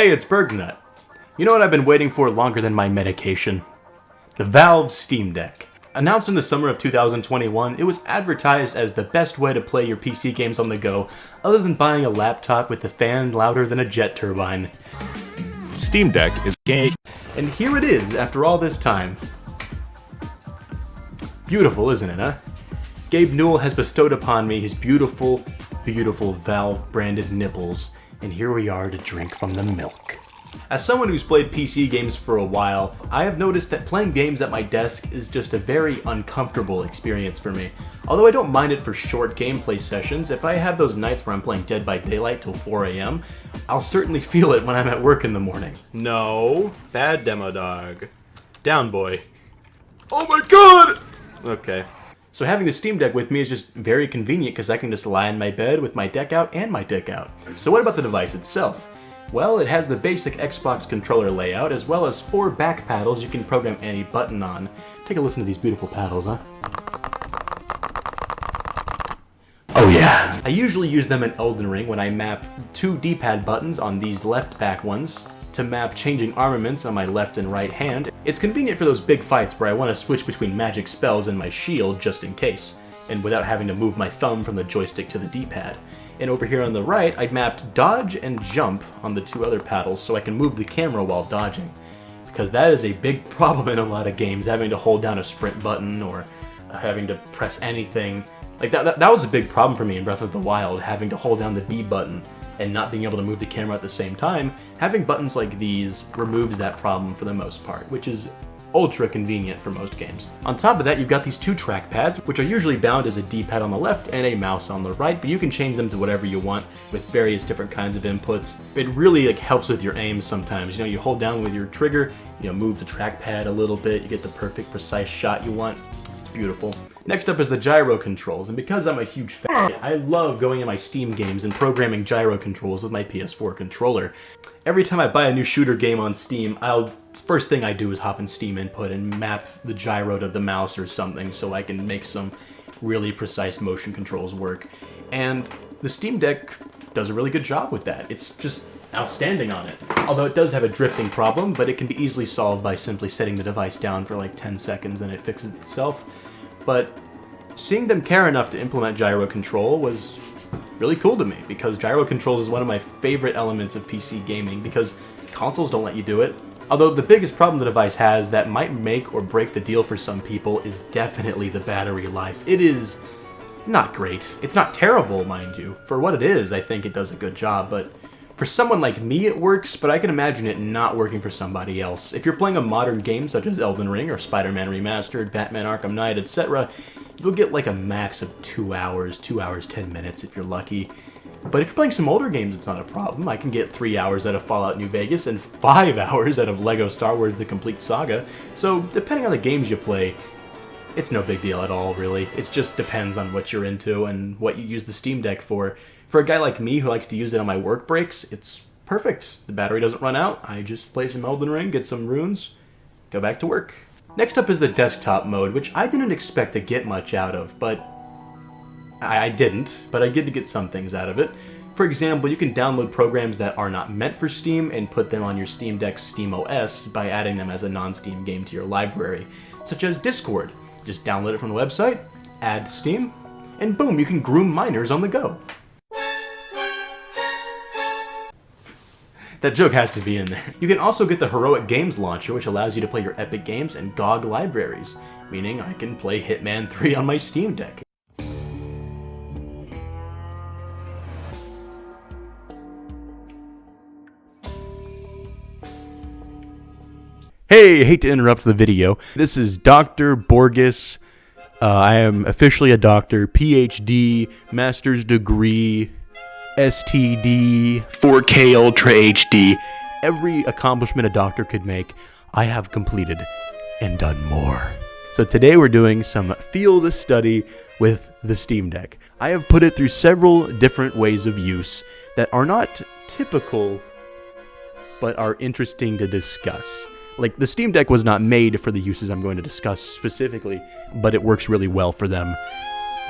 Hey, it's Burgnut. You know what I've been waiting for longer than my medication? The Valve Steam Deck. Announced in the summer of 2021, it was advertised as the best way to play your PC games on the go, other than buying a laptop with a fan louder than a jet turbine. Steam Deck is gay. And here it is, after all this time. Beautiful, isn't it, huh? Gabe Newell has bestowed upon me his beautiful, beautiful Valve-branded nipples, and here we are to drink from the milk. As someone who's played PC games for a while, I have noticed that playing games at my desk is just a very uncomfortable experience for me. Although I don't mind it for short gameplay sessions, if I have those nights where I'm playing Dead by Daylight till 4 AM, I'll certainly feel it when I'm at work in the morning. No, bad demo dog. Down boy. Oh my god! Okay. So having the Steam Deck with me is just very convenient because I can just lie in my bed with my deck out and my dick out. So what about the device itself? Well, it has the basic Xbox controller layout as well as 4 back paddles you can program any button on. Take a listen to these beautiful paddles, huh? Oh yeah! I usually use them in Elden Ring when I map 2 D-pad buttons on these left back ones to map changing armaments on my left and right hand. It's convenient for those big fights where I want to switch between magic spells and my shield just in case, and without having to move my thumb from the joystick to the D-pad. And over here on the right, I mapped dodge and jump on the 2 other paddles so I can move the camera while dodging. Because that is a big problem in a lot of games, having to hold down a sprint button or having to press anything. Like that was a big problem for me in Breath of the Wild, having to hold down the B button and not being able to move the camera at the same time. Having buttons like these removes that problem for the most part, which is ultra convenient for most games. On top of that, you've got these 2 trackpads, which are usually bound as a D-pad on the left and a mouse on the right, but you can change them to whatever you want with various different kinds of inputs. It really helps with your aim sometimes. You know, you hold down with your trigger, move the trackpad a little bit, you get the perfect precise shot you want. It's beautiful. Next up is the gyro controls, and because I'm a huge fan, I love going in my Steam games and programming gyro controls with my PS4 controller. Every time I buy a new shooter game on Steam, first thing I do is hop in Steam Input and map the gyro to the mouse or something so I can make some really precise motion controls work. And the Steam Deck does a really good job with that. It's just outstanding on it. Although it does have a drifting problem, but it can be easily solved by simply setting the device down for like 10 seconds and it fixes itself. But seeing them care enough to implement gyro control was really cool to me, because gyro controls is one of my favorite elements of PC gaming, because consoles don't let you do it. Although the biggest problem the device has that might make or break the deal for some people is definitely the battery life. It is not great. It's not terrible, mind you. For what it is, I think it does a good job, but for someone like me it works, but I can imagine it not working for somebody else. If you're playing a modern game such as Elden Ring or Spider-Man Remastered, Batman Arkham Knight, etc., you'll get like a max of 2 hours, 2 hours, 10 minutes if you're lucky. But if you're playing some older games, it's not a problem. I can get 3 hours out of Fallout New Vegas and 5 hours out of LEGO Star Wars The Complete Saga. So depending on the games you play, it's no big deal at all, really. It just depends on what you're into and what you use the Steam Deck for. For a guy like me who likes to use it on my work breaks, it's perfect. The battery doesn't run out. I just play some Elden Ring, get some runes, go back to work. Next up is the desktop mode, which I didn't expect to get much out of, but I didn't, but I did get some things out of it. For example, you can download programs that are not meant for Steam and put them on your Steam Deck's Steam OS by adding them as a non-Steam game to your library, such as Discord. Just download it from the website, add to Steam, and boom, you can groom minors on the go. That joke has to be in there. You can also get the Heroic Games Launcher, which allows you to play your Epic Games and GOG libraries, meaning I can play Hitman 3 on my Steam Deck. Hey, hate to interrupt the video. This is Dr. Borges. I am officially a doctor, PhD, master's degree, STD, 4K Ultra HD. Every accomplishment a doctor could make, I have completed and done more. So today we're doing some field study with the Steam Deck. I have put it through several different ways of use that are not typical, but are interesting to discuss. Like, the Steam Deck was not made for the uses I'm going to discuss specifically, but it works really well for them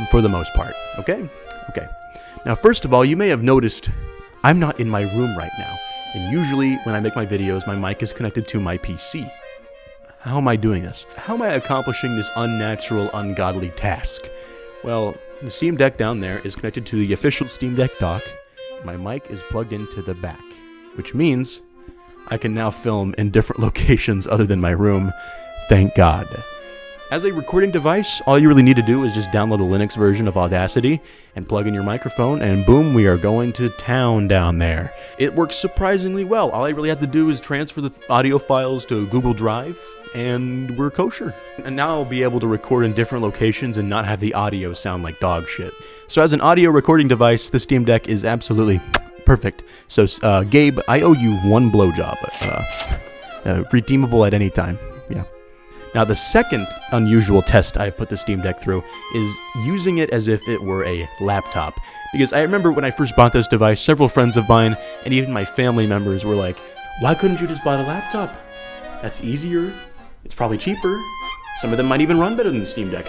for the most part, okay? Okay. Now, first of all, you may have noticed I'm not in my room right now. And usually, when I make my videos, my mic is connected to my PC. How am I doing this? How am I accomplishing this unnatural, ungodly task? Well, the Steam Deck down there is connected to the official Steam Deck dock. My mic is plugged into the back, which means I can now film in different locations other than my room. Thank God. As a recording device, all you really need to do is just download a Linux version of Audacity and plug in your microphone, and boom, we are going to town down there. It works surprisingly well. All I really have to do is transfer the audio files to Google Drive, and we're kosher. And now I'll be able to record in different locations and not have the audio sound like dog shit. So as an audio recording device, the Steam Deck is absolutely perfect. So, Gabe, I owe you one blowjob. Redeemable at any time. Yeah. Now, the second unusual test I've put the Steam Deck through is using it as if it were a laptop. Because I remember when I first bought this device, several friends of mine, and even my family members were like, why couldn't you just buy a laptop? That's easier. It's probably cheaper. Some of them might even run better than the Steam Deck.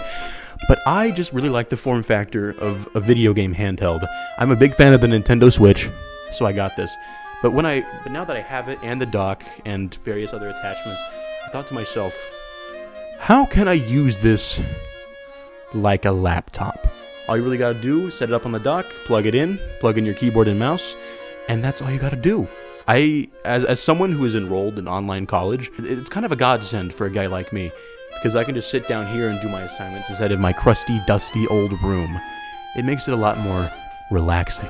But I just really like the form factor of a video game handheld. I'm a big fan of the Nintendo Switch, so I got this. But now that I have it and the dock and various other attachments, I thought to myself, how can I use this like a laptop? All you really gotta do is set it up on the dock, plug in your keyboard and mouse, and that's all you gotta do. As someone who is enrolled in online college, it's kind of a godsend for a guy like me, because I can just sit down here and do my assignments instead of my crusty, dusty old room. It makes it a lot more relaxing.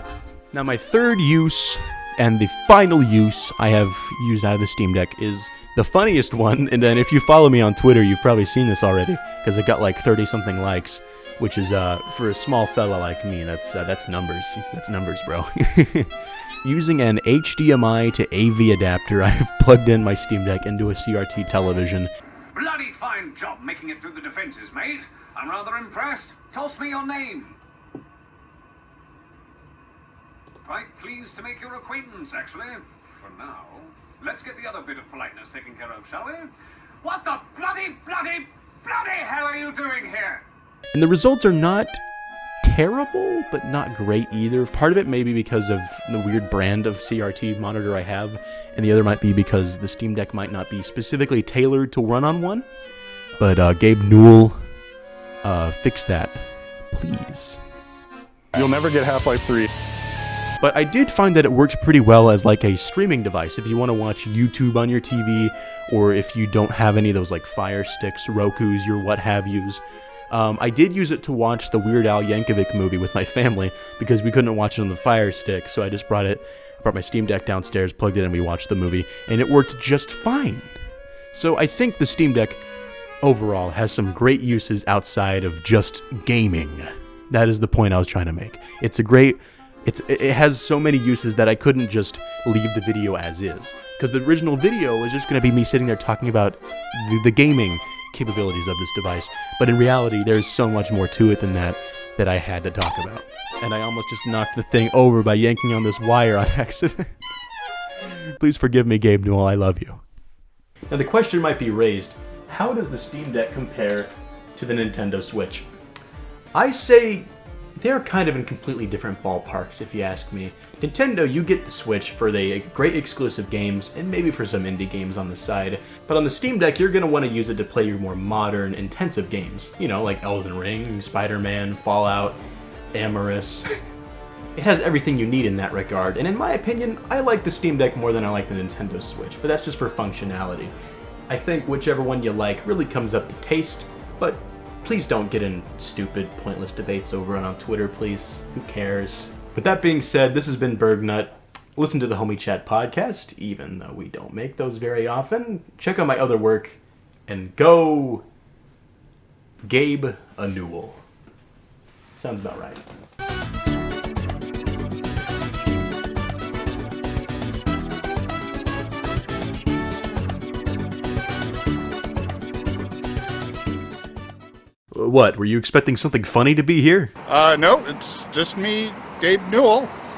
Now, my third use, and the final use I have used out of the Steam Deck, is the funniest one, and then if you follow me on Twitter, you've probably seen this already, because it got like 30-something likes, which is, for a small fella like me, that's numbers. That's numbers, bro. Using an HDMI to AV adapter, I've plugged in my Steam Deck into a CRT television. Bloody fine job making it through the defenses, mate. I'm rather impressed. Toss me your name. Quite pleased to make your acquaintance, actually. For now, let's get the other bit of politeness taken care of, shall we? What the bloody hell are you doing here? And the results are not terrible, but not great either. Part of it may be because of the weird brand of CRT monitor I have, and the other might be because the Steam Deck might not be specifically tailored to run on one. But Gabe Newell, fix that, please. You'll never get Half-Life 3. But I did find that it works pretty well as like a streaming device. If you want to watch YouTube on your TV, or if you don't have any of those like Fire Sticks, Rokus, your what have yous. I did use it to watch the Weird Al Yankovic movie with my family because we couldn't watch it on the Fire Stick, so I just brought my Steam Deck downstairs, plugged it in, and we watched the movie, and it worked just fine. So I think the Steam Deck overall has some great uses outside of just gaming. That is the point I was trying to make. It has so many uses that I couldn't just leave the video as is, because the original video was just going to be me sitting there talking about the gaming capabilities of this device, but in reality there's so much more to it than that I had to talk about, and I almost just knocked the thing over by yanking on this wire on accident. Please forgive me, Gabe Newell, I love you. Now the question might be raised, how does the Steam Deck compare to the Nintendo Switch? I say they're kind of in completely different ballparks, if you ask me. Nintendo, you get the Switch for the great exclusive games, and maybe for some indie games on the side. But on the Steam Deck, you're going to want to use it to play your more modern, intensive games. You know, like Elden Ring, Spider-Man, Fallout, Amorous. It has everything you need in that regard, and in my opinion, I like the Steam Deck more than I like the Nintendo Switch, but that's just for functionality. I think whichever one you like really comes up to taste, but please don't get in stupid, pointless debates over it on Twitter, please. Who cares? With that being said, this has been Burgnut. Listen to the Homie Chat podcast, even though we don't make those very often. Check out my other work, and go Gabe a Newell. Sounds about right. What, were you expecting something funny to be here? No, it's just me, Gabe Newell.